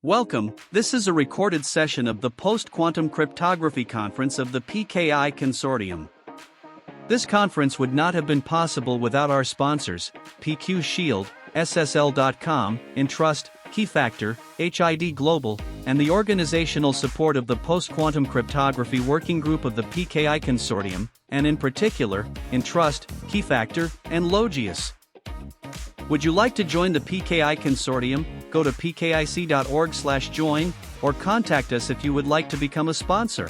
Welcome, this is a recorded session of the Post-Quantum Cryptography Conference of the PKI Consortium. This conference would not have been possible without our sponsors, PQ Shield, SSL.com, Entrust, Keyfactor, HID Global, and the organizational support of the Post-Quantum Cryptography Working Group of the PKI Consortium, and in particular, Entrust, Keyfactor, and Logius. Would you like to join the PKI Consortium? Go to pkic.org/join, or contact us if you would like to become a sponsor.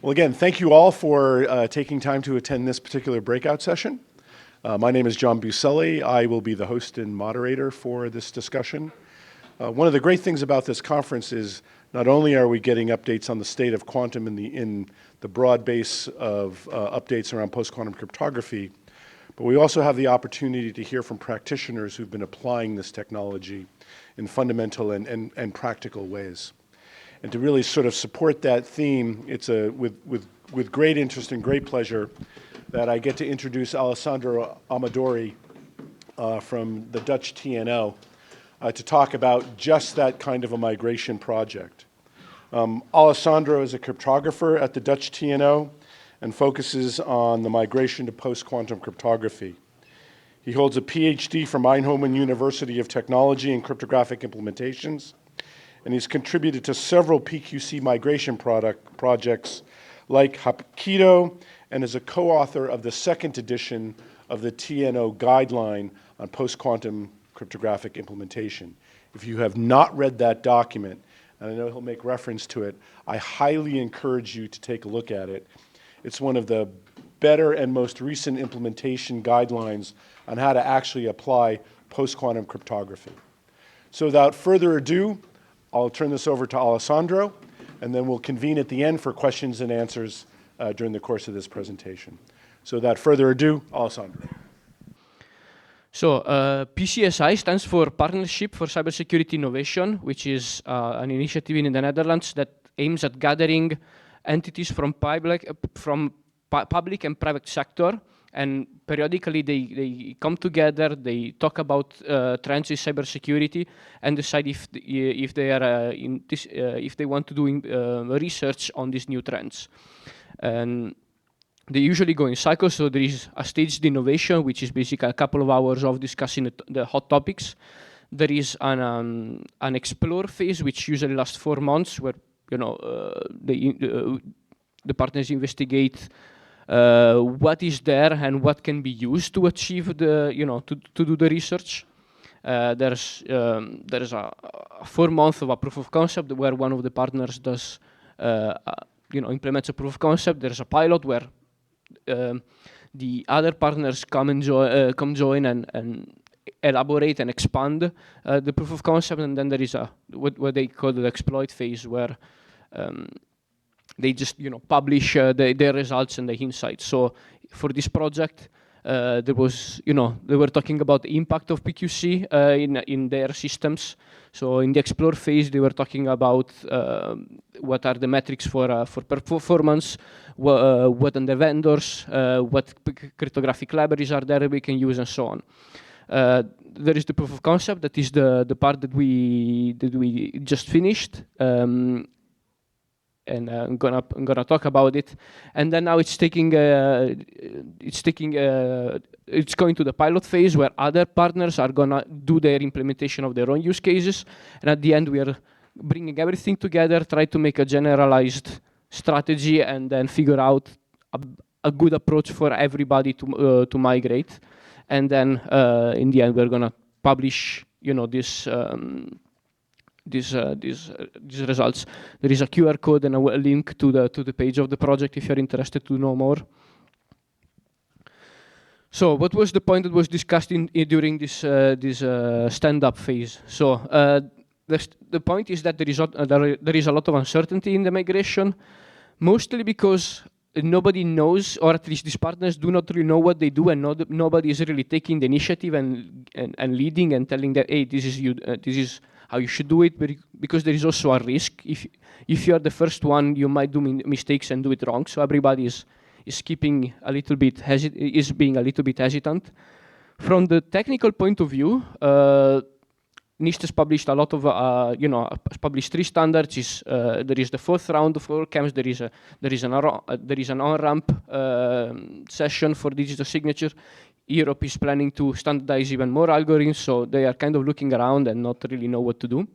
Well, again, thank you all for taking time to attend this particular breakout session. My name is John Buselli. I will be the host and moderator for this discussion. One of the great things about this conference is not only are we getting updates on the state of quantum in the broad base of updates around post-quantum cryptography, but we also have the opportunity to hear from practitioners who've been applying this technology in fundamental and practical ways. And to really sort of support that theme, it's with great interest and great pleasure that I get to introduce Alessandro Amadori from the Dutch TNO to talk about just that kind of a migration project. Alessandro is a cryptographer at the Dutch TNO and focuses on the migration to post-quantum cryptography. He holds a PhD from Eindhoven University of Technology in cryptographic implementations, and he's contributed to several PQC migration projects like Hapkido, and is a co-author of the second edition of the TNO guideline on post-quantum cryptographic implementation. If you have not read that document, and I know he'll make reference to it, I highly encourage you to take a look at it. It's one of the better and most recent implementation guidelines on how to actually apply post-quantum cryptography. So without further ado, I'll turn this over to Alessandro, and then we'll convene at the end for questions and answers during the course of this presentation. So without further ado, Alessandro. So PCSI stands for Partnership for Cybersecurity Innovation, which is an initiative in the Netherlands that aims at gathering entities from public and private sector, and periodically they come together, they talk about trends in cybersecurity, and decide if they are if they want to do research on these new trends. And they usually go in cycles, so there is a staged innovation, which is basically a couple of hours of discussing the hot topics. There is an explore phase, which usually lasts 4 months, where the partners investigate what is there and what can be used to achieve the, to do the research. There's a 4 months of a proof of concept where one of the partners does, implements a proof of concept. There's a pilot where the other partners come join and elaborate and expand the proof of concept, and then there is what they call the exploit phase, where they just publish their results and the insights. So for this project, there was they were talking about the impact of PQC in their systems. So in the explore phase, they were talking about what are the metrics for performance, what are the vendors, what cryptographic libraries are there we can use, and so on. There is the proof of concept, that is the part that we just finished, and I'm gonna talk about it. And then now it's going to the pilot phase, where other partners are gonna do their implementation of their own use cases, and at the end we are bringing everything together, try to make a generalized strategy, and then figure out a good approach for everybody to migrate. And then in the end, we're gonna publish, these results. There is a QR code and a link to the page of the project if you're interested to know more. So, what was the point that was discussed during this stand-up phase? So, the point is that there is a lot of uncertainty in the migration, mostly because nobody knows, or at least these partners do not really know what they do, and nobody is really taking the initiative and leading and telling them, hey, this is how you should do it, because there is also a risk. If you are the first one, you might do mistakes and do it wrong. So everybody is being a little bit hesitant. From the technical point of view, NIST has published a lot of, published 3 standards. There is the 4th round for CAMs. There is an on-ramp session for digital signature. Europe is planning to standardize even more algorithms, so they are kind of looking around and not really know what to do.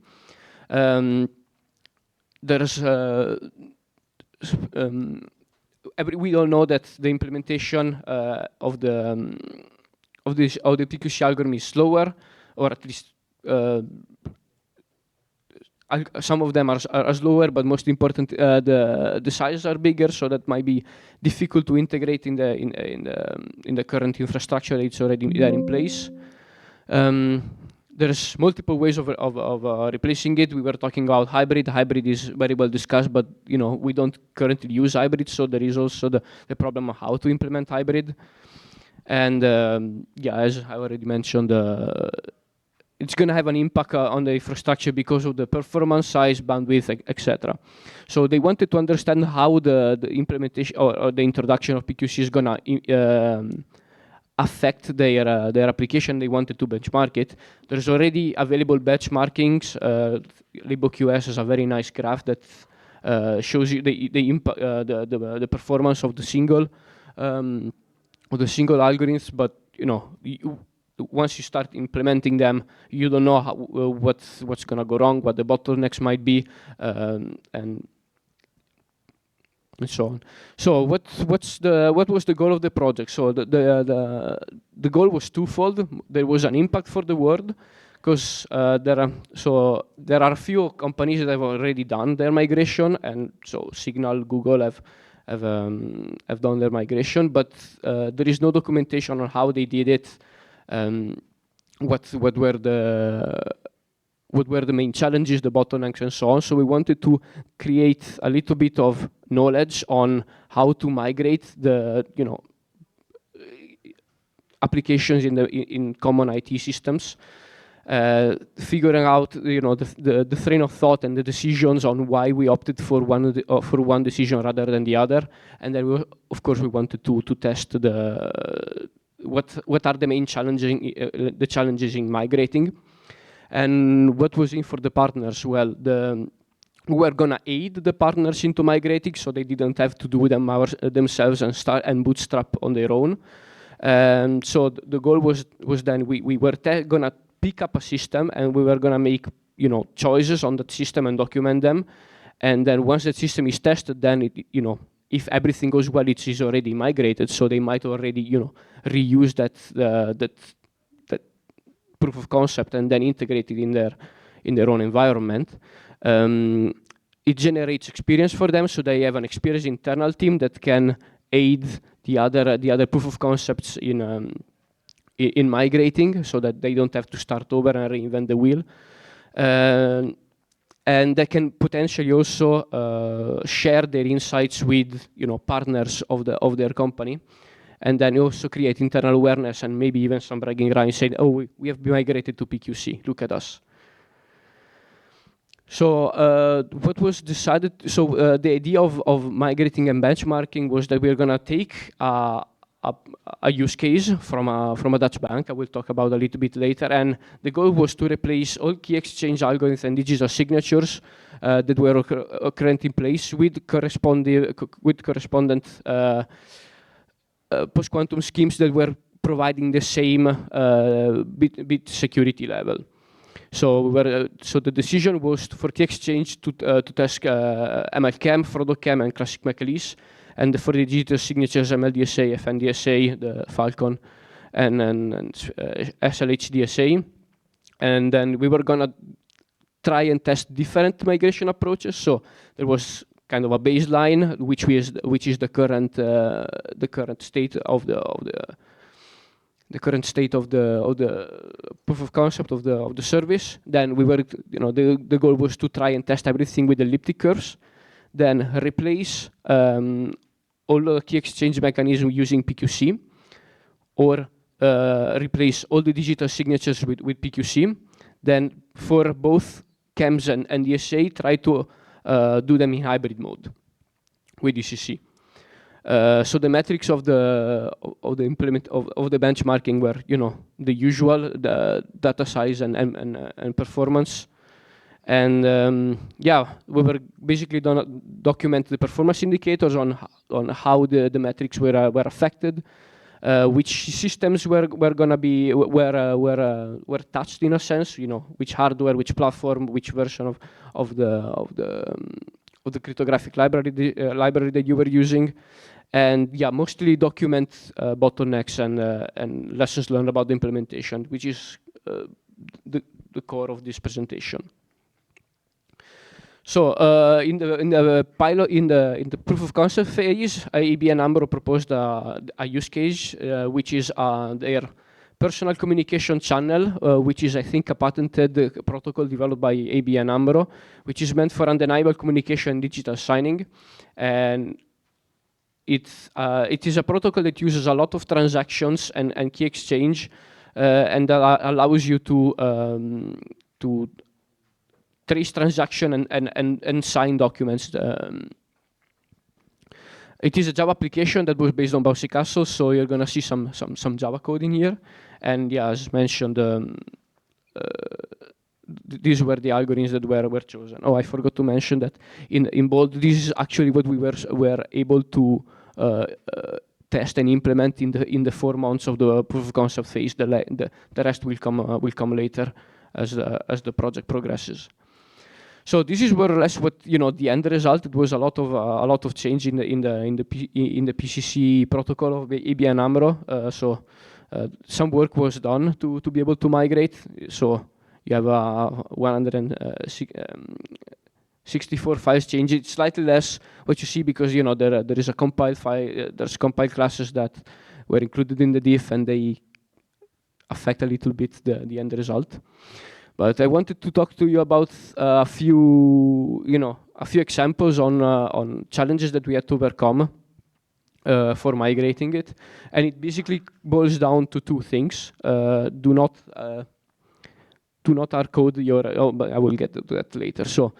We all know that the implementation of the PQC algorithm is slower, or at least some of them are slower, but most important, the sizes are bigger, so that might be difficult to integrate in the current infrastructure that's already there in place. There's multiple ways of replacing it. We were talking about hybrid. Hybrid is very well discussed, but we don't currently use hybrid, so there is also the problem of how to implement hybrid. And as I already mentioned, it's going to have an impact on the infrastructure because of the performance, size, bandwidth, etc. So they wanted to understand how the implementation or the introduction of PQC is going to affect their application. They wanted to benchmark it. There's already available benchmarkings. LibOQS has a very nice graph that shows you the performance of the single algorithms. But once you start implementing them, you don't know what's going to go wrong, what the bottlenecks might be, and so on. So what was the goal of the project? So the goal was twofold. There was an impact for the world, because there are a few companies that have already done their migration, and so Signal, Google have done their migration, but there is no documentation on how they did it. What were the main challenges, the bottlenecks, and so on. So we wanted to create a little bit of knowledge on how to migrate the applications in common IT systems, figuring out the train of thought and the decisions on why we opted for one decision rather than the other. And then of course we wanted to test what are the main challenges in migrating. And what was in for the partners? Well, we were gonna aid the partners into migrating, so they didn't have to do them themselves and bootstrap on their own. And so the goal was then we were gonna pick up a system, and we were gonna make choices on that system and document them. And then once the system is tested, then if everything goes well, it is already migrated. So they might already reuse that proof of concept and then integrate it in their own environment. It generates experience for them, so they have an experienced internal team that can aid the other proof of concepts in migrating, so that they don't have to start over and reinvent the wheel. And they can potentially also share their insights with partners of their company. And then also create internal awareness and maybe even some bragging rights, saying, "Oh, we have migrated to PQC. Look at us." So what was decided? So the idea of migrating and benchmarking was that we're going to take a use case from a Dutch bank. I will talk about a little bit later. And the goal was to replace all key exchange algorithms and digital signatures that were currently in place with correspondent post-quantum schemes that were providing the same bit security level. So the decision was for the exchange to test MLChem, FrodoChem, and Classic McAleese, and for the digital signatures MLDSA, FNDSA, the Falcon, and SLHDSA. And then we were gonna try and test different migration approaches. So there was kind of a baseline, which is the current state of the proof of concept of the service. Then we were, the goal was to try and test everything with elliptic curves, then replace all the key exchange mechanism using PQC, or replace all the digital signatures with PQC. Then for both CAMs and NDSA, try to do them in hybrid mode with DCC. So the metrics of the benchmarking were, the usual, the data size and performance. And we were basically document the performance indicators on how the metrics were affected, which systems were gonna be were touched in a sense, which hardware, which platform, which version of the cryptographic library that you were using, and mostly document bottlenecks and lessons learned about the implementation, which is the core of this presentation. So in the proof of concept phase, ABN AMRO proposed a use case, which is their personal communication channel, which is, I think, a patented protocol developed by ABN AMRO, which is meant for undeniable communication and digital signing. And it is a protocol that uses a lot of transactions and key exchange, and allows you to trace transaction and sign documents. It is a Java application that was based on Bouncy Castle, so you're gonna see some Java code in here. And as mentioned, these were the algorithms that were chosen. Oh, I forgot to mention that in bold, this is actually what we were able to test and implement in the 4 months of the proof of concept phase. The rest will come later as the project progresses. So this is more or less what the end result. It was a lot of change in the PCC protocol of ABN AMRO. So some work was done to be able to migrate. So you have 164 files changed. It's slightly less what you see because there is a compiled file. There's compiled classes that were included in the diff, and they affect a little bit the end result. But I wanted to talk to you about a few examples on challenges that we had to overcome for migrating it, and it basically boils down to 2 things. Do not hard code your. But I will get to that later. So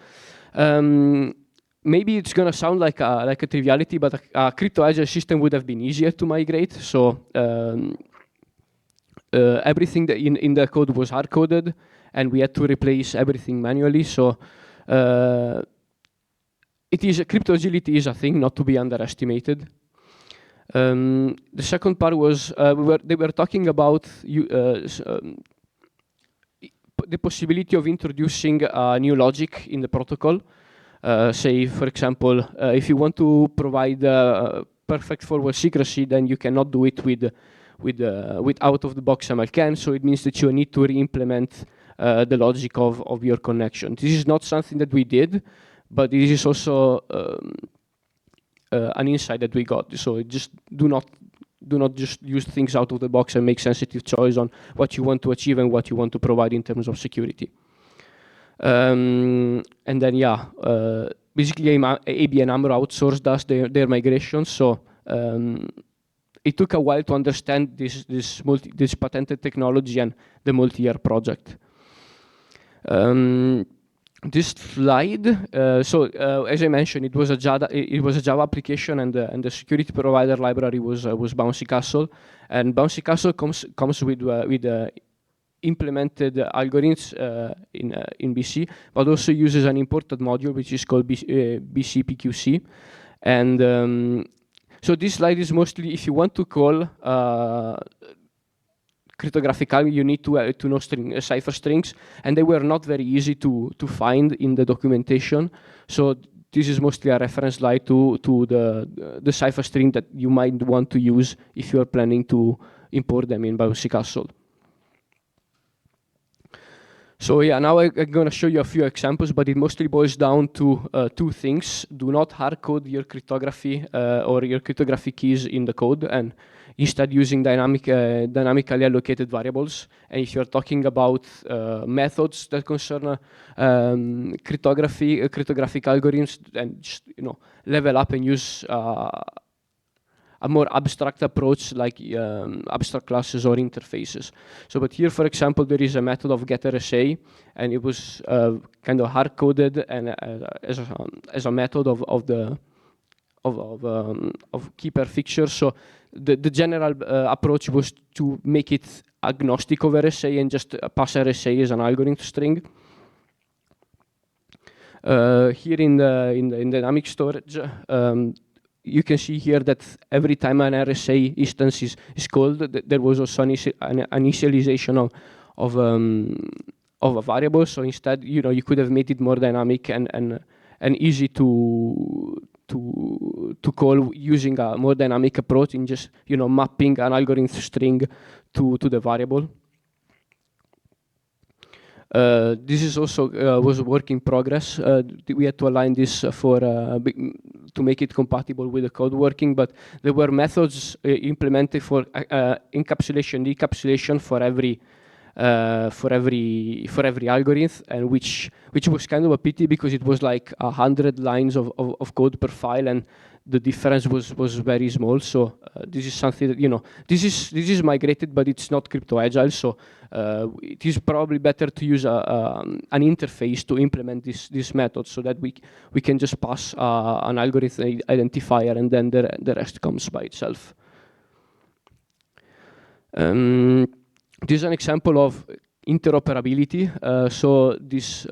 maybe it's gonna sound like a triviality, but a crypto agile system would have been easier to migrate. So everything that in the code was hard coded, and we had to replace everything manually. So crypto agility is a thing not to be underestimated. The second part was they were talking about the possibility of introducing a new logic in the protocol. Say, for example, if you want to provide perfect forward secrecy, then you cannot do it with out-of-the-box MLCAN. So it means that you need to re-implement the logic of your connection. This is not something that we did, but this is also an insight that we got. So just do not just use things out of the box and make sensitive choice on what you want to achieve and what you want to provide in terms of security. And then basically ABN AMRO outsourced us their migration. So it took a while to understand this patented technology and the multi-year project. This slide, as I mentioned, it was a Java application, and the security provider library was Bouncy Castle, and Bouncy Castle comes with implemented algorithms in BC, but also uses an imported module which is called BCPQC, and so this slide is mostly if you want to call cryptographic algorithm, you need to know cipher strings, and they were not very easy to find in the documentation. So this is mostly a reference slide to the cipher string that you might want to use if you are planning to import them in Bouncy Castle. So now I'm going to show you a few examples, but it mostly boils down to 2 things. Do not hard code your cryptography or your cryptographic keys in the code, and instead using dynamically allocated variables. And if you're talking about methods that concern cryptographic algorithms, then just level up and use a more abstract approach like abstract classes or interfaces. So, but here, for example, there is a method of getRSA, and it was kind of hard-coded and as a method of the key pair fixtures. So the general approach was to make it agnostic of RSA and just pass RSA as an algorithm string. Here in the dynamic storage, you can see here that every time an RSA instance is called, there was also an initialization of a variable. So instead, you could have made it more dynamic and easy to call using a more dynamic approach in just mapping an algorithm string to the variable. This is also was a work in progress. We had to align this to make it compatible with the code working, but there were methods implemented for encapsulation, decapsulation for every algorithm, and which was kind of a pity because it was like 100 lines of code per file, and the difference was very small. So this is something that this is migrated, but it's not crypto agile. So it is probably better to use an interface to implement this method, so that we can just pass an algorithm identifier, and then the rest comes by itself. This is an example of interoperability. So this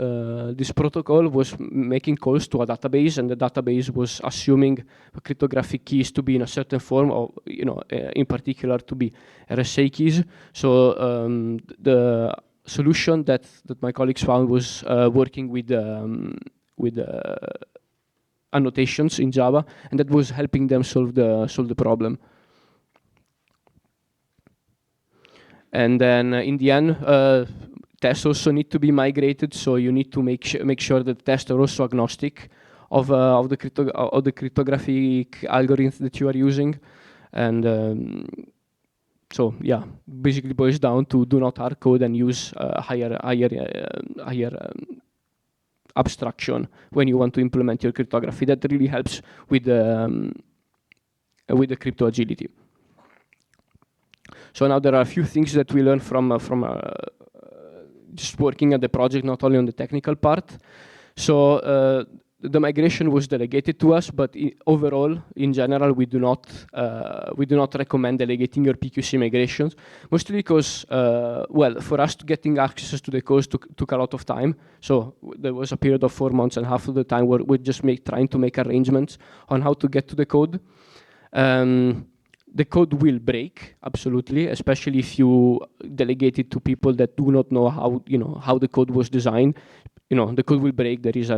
protocol was making calls to a database, and the database was assuming cryptographic keys to be in a certain form, or in particular to be RSA keys. So the solution that my colleagues found was working with annotations in Java, and that was helping them solve the problem. And then in the end, tests also need to be migrated. So you need to make sure that tests are also agnostic of the cryptographic algorithms that you are using. And so yeah, basically boils down to do not hard code and use higher abstraction when you want to implement your cryptography. That really helps with the crypto agility. So now there are a few things that we learned from just working at the project, not only on the technical part. So the migration was delegated to us, but overall, in general, we do not recommend delegating your PQC migrations, mostly because, well, for us getting access to the code took a lot of time. So there was a period of 4 months, and half of the time we're just trying to make arrangements on how to get to the code. The code will break, absolutely, especially if you delegate it to people that do not know how the code was designed. The code will break. There is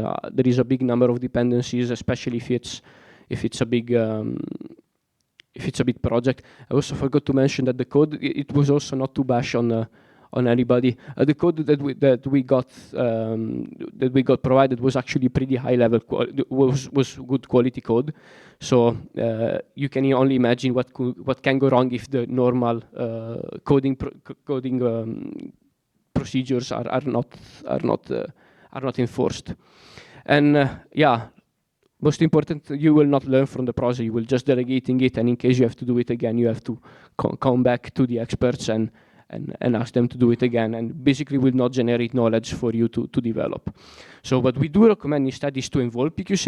a big number of dependencies, especially if it's a big project. I also forgot to mention that the code, it was also not to bash on anybody. The code that we got provided was actually pretty high level, was good quality code. So you can only imagine what can go wrong if the normal coding procedures are not enforced. And yeah, most important, you will not learn from the project. You will just delegating it, and in case you have to do it again, you have to come back to the experts and ask them to do it again, and basically will not generate knowledge for you to develop. So what we do recommend instead is to involve PQC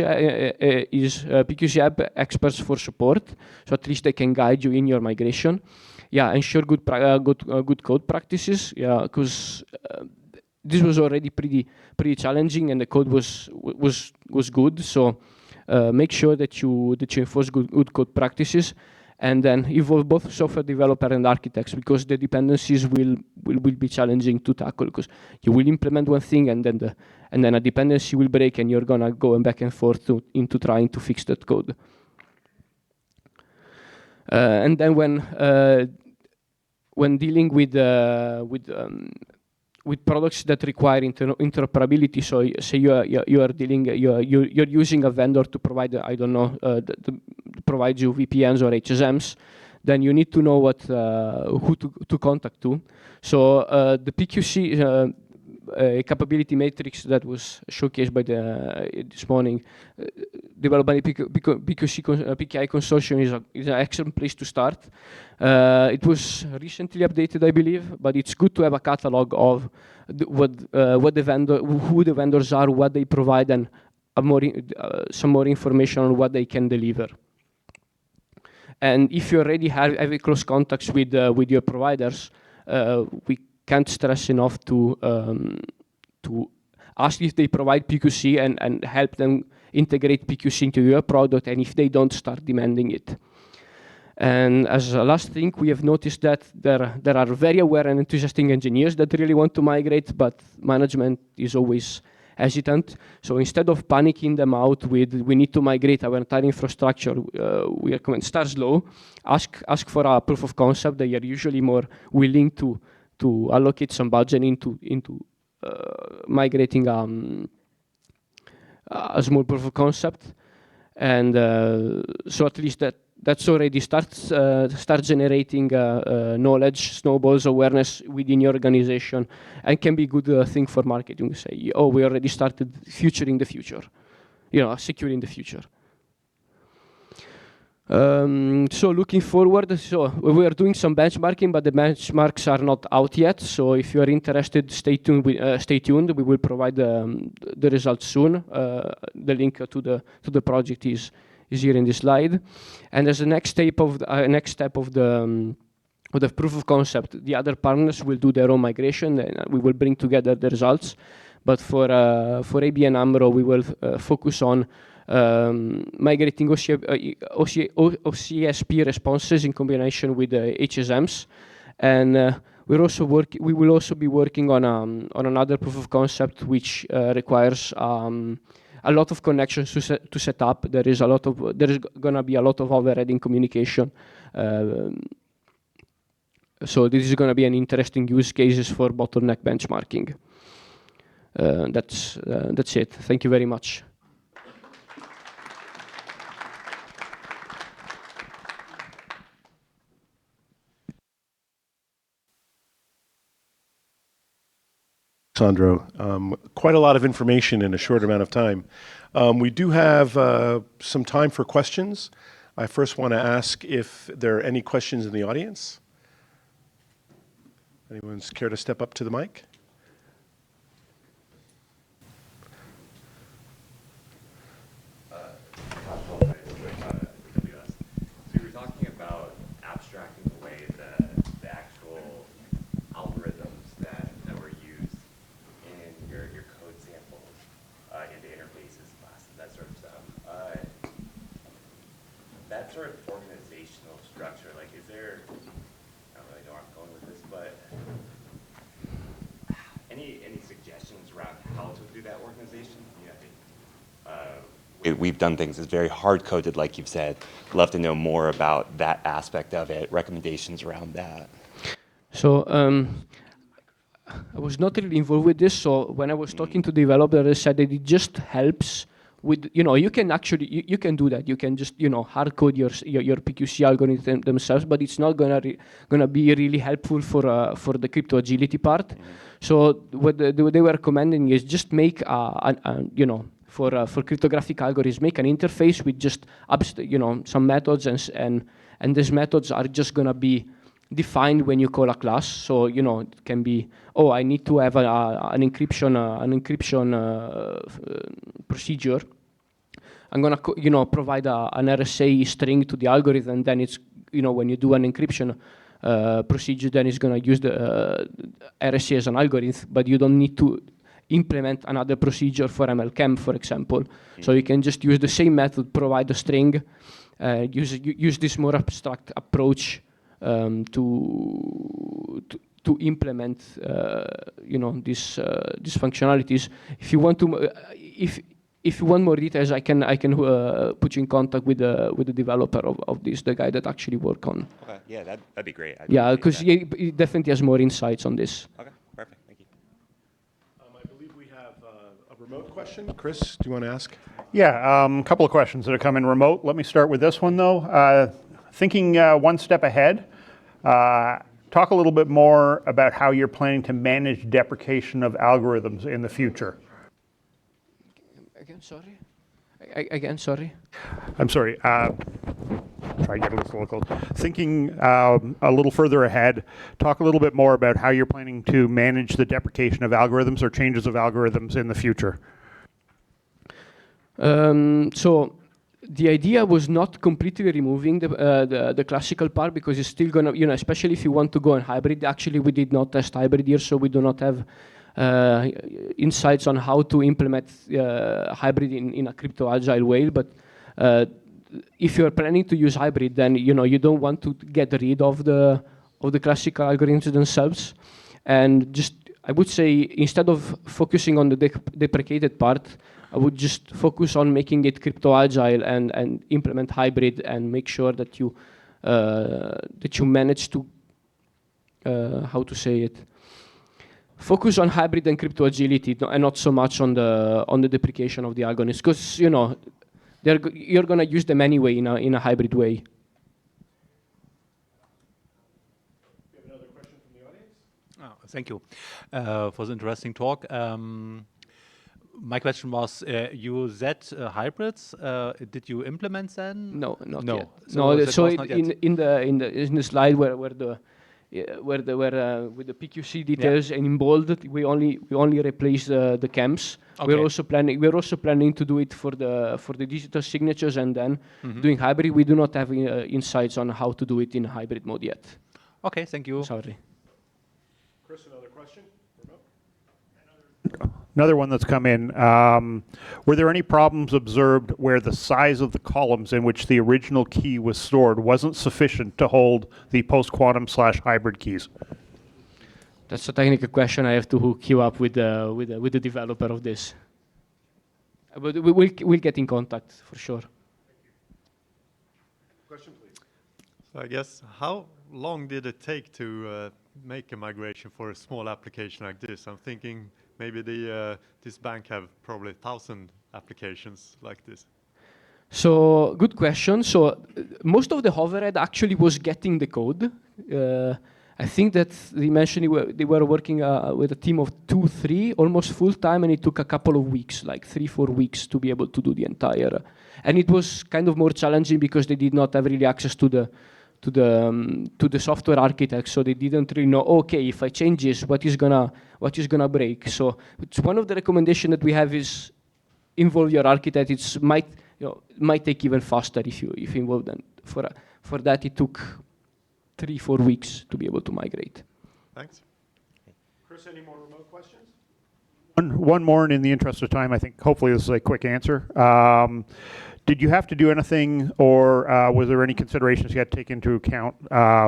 experts for support, so at least they can guide you in your migration. Yeah, ensure good code practices. Yeah, because this was already pretty challenging, and the code was good. So make sure that you enforce good code practices. And then involve both software developer and architects, because the dependencies will be challenging to tackle, because you will implement one thing and then a dependency will break, and you're gonna go back and forth into trying to fix that code. And then when dealing with products that require interoperability, so say you're using a vendor to provide, I don't know, provide you VPNs or HSMs, then you need to know who to contact to. So the PQC capability matrix that was showcased by this morning, developed by the PKI consortium, is an excellent place to start. It was recently updated, I believe, but it's good to have a catalog of who the vendors are, what they provide, and some more information on what they can deliver. And if you already have a close contacts with your providers, we can't stress enough to ask if they provide PQC and help them integrate PQC into your product, and if they don't, start demanding it. And as a last thing, we have noticed that there are very aware and enthusiastic engineers that really want to migrate, but management is always hesitant. So instead of panicking them out with, we need to migrate our entire infrastructure, we recommend start slow, ask for a proof of concept. They are usually more willing to allocate some budget into migrating a small proof of concept. And so at least that's already starts generating knowledge, snowballs, awareness within your organization, and can be a good thing for marketing to say, oh, we already started securing the future. So looking forward, so we are doing some benchmarking, but the benchmarks are not out yet. So if you are interested, stay tuned. We will provide the results soon. The link to the project is here in this slide. And as the next step of the proof of concept, the other partners will do their own migration, and we will bring together the results. But for ABN AMRO, we will focus on migrating OCSP responses in combination with HSMs, and we will also be working on another proof of concept which requires a lot of connections to set up. There is gonna be a lot of overheading communication. So this is gonna be an interesting use cases for bottleneck benchmarking. That's it. Thank you very much. Alessandro, quite a lot of information in a short amount of time. We do have some time for questions. I first want to ask if there are any questions in the audience. Anyone's care to step up to the mic? Sort of organizational structure, like is there, I don't really know where I'm going with this, but any suggestions around how to do that organization? We've done things that's very hard-coded, like you've said. Love to know more about that aspect of it, recommendations around that. So I was not really involved with this, so when I was talking to developers, I said that it just helps with, you can actually, you can do that. You can just, hard code your PQC algorithm themselves, but it's not gonna be really helpful for the crypto agility part. So what they were recommending is just make for cryptographic algorithms, make an interface with just some methods, and these methods are just gonna be defined when you call a class. So it can be, oh, I need to have an encryption procedure. I'm gonna provide an RSA string to the algorithm, and then it's when you do an encryption procedure, then it's gonna use the RSA as an algorithm, but you don't need to implement another procedure for MLChem, for example. So you can just use the same method, provide a string, use this more abstract approach to implement these functionalities. If you want to, if you want more details, I can put you in contact with the developer of this, the guy that actually worked on. Okay, yeah, that'd be great. Yeah, because he definitely has more insights on this. Okay, perfect, thank you. I believe we have a remote question. Chris, do you want to ask? Yeah, a couple of questions that have come in remote. Let me start with this one though. Thinking one step ahead, talk a little bit more about how you're planning to manage deprecation of algorithms in the future. Again, sorry? I'm sorry. Try to get a little close. Thinking a little further ahead, talk a little bit more about how you're planning to manage the deprecation of algorithms or changes of algorithms in the future. So the idea was not completely removing the classical part, because it's still gonna, especially if you want to go in hybrid. Actually, we did not test hybrid here, so we do not have insights on how to implement hybrid in a crypto agile way. But if you're planning to use hybrid, then you don't want to get rid of the classical algorithms themselves, and just, I would say, instead of focusing on the deprecated part, I would just focus on making it crypto agile and implement hybrid and make sure that you manage to how to say it. Focus on hybrid and crypto agility, and not so much on the deprecation of the algorithms, because you're gonna use them anyway in a hybrid way. We have another question from the audience. Thank you for the interesting talk. My question was, you said hybrids. Did you implement them? No, not No. yet. So that So was not yet. in the slide where with the PQC details and in bold, we only replace the CAMs. Okay. We're also planning to do it for the digital signatures, and then doing hybrid. We do not have insights on how to do it in hybrid mode yet. Okay, thank you. Sorry. Chris, another question? Another one that's come in. Were there any problems observed where the size of the columns in which the original key was stored wasn't sufficient to hold the post-quantum/hybrid keys? That's a technical question. I have to hook you up with the developer of this. But we'll get in contact for sure. Question, please. So I guess, how long did it take to make a migration for a small application like this? I'm thinking maybe this bank have probably 1,000 applications like this. So good question. So most of the overhead actually was getting the code. I think that they mentioned they were working with a team of 2-3, almost full time, and it took a couple of weeks, like 3-4 weeks, to be able to do the entire. And it was kind of more challenging because they did not have really access to the software architect, so they didn't really know. Okay, if I change this, what is gonna break? So it's one of the recommendations that we have is involve your architect. It might take even faster if you involve them. For that, it took 3-4 weeks to be able to migrate. Thanks. Chris, any more remote questions? One more, and in the interest of time, I think hopefully this is a quick answer. Did you have to do anything, or was there any considerations you had to take into account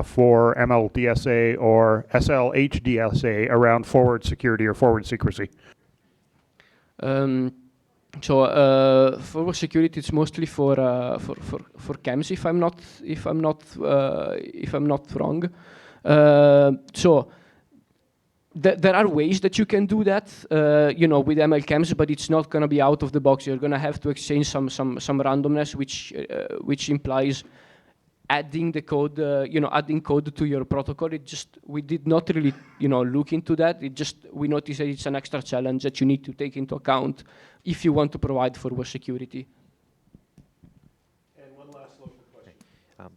for MLDSA or SLHDSA around forward security or forward secrecy? So forward security, it's mostly for CAMs, if I'm not wrong. So there are ways that you can do that, with ML CAMs, but it's not going to be out of the box. You're going to have to exchange some randomness, which implies adding the code, adding code to your protocol. We did not really, look into that. We noticed that it's an extra challenge that you need to take into account if you want to provide forward security. And one last local question.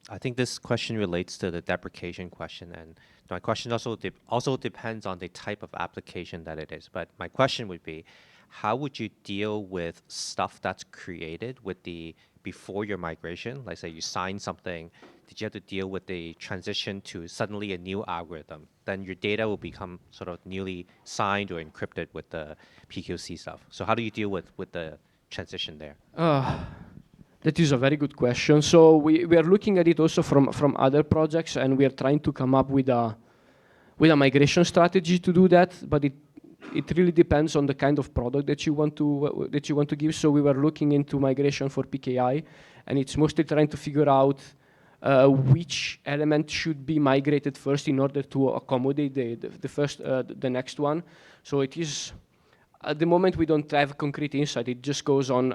I think this question relates to the deprecation question, and my question also depends on the type of application that it is. But my question would be, how would you deal with stuff that's created before your migration? Like, say you sign something, did you have to deal with the transition to suddenly a new algorithm? Then your data will become sort of newly signed or encrypted with the PQC stuff. So how do you deal with the transition there? That is a very good question. So we are looking at it also from other projects, and we are trying to come up with a migration strategy to do that. But it really depends on the kind of product that you want to give. So we were looking into migration for PKI, and it's mostly trying to figure out which element should be migrated first in order to accommodate the next one. So it is. At the moment, we don't have concrete insight. It just goes on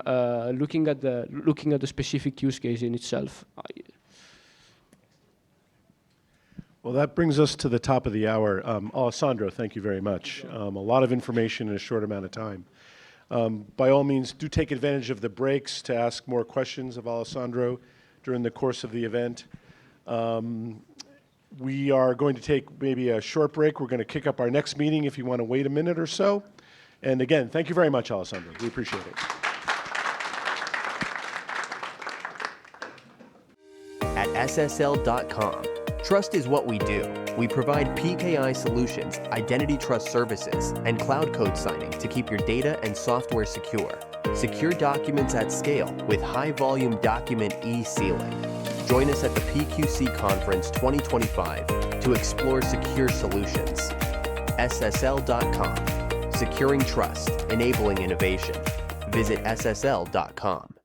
looking at the specific use case in itself. Well, that brings us to the top of the hour. Alessandro, thank you very much. A lot of information in a short amount of time. By all means, do take advantage of the breaks to ask more questions of Alessandro during the course of the event. We are going to take maybe a short break. We're going to kick up our next meeting if you want to wait a minute or so. And again, thank you very much, Alessandro. We appreciate it. at SSL.com. Trust is what we do. We provide PKI solutions, identity trust services, and cloud code signing to keep your data and software secure. Secure documents at scale with high-volume document e-sealing. Join us at the PQC Conference 2025 to explore secure solutions. SSL.com. Securing trust, enabling innovation. Visit SSL.com.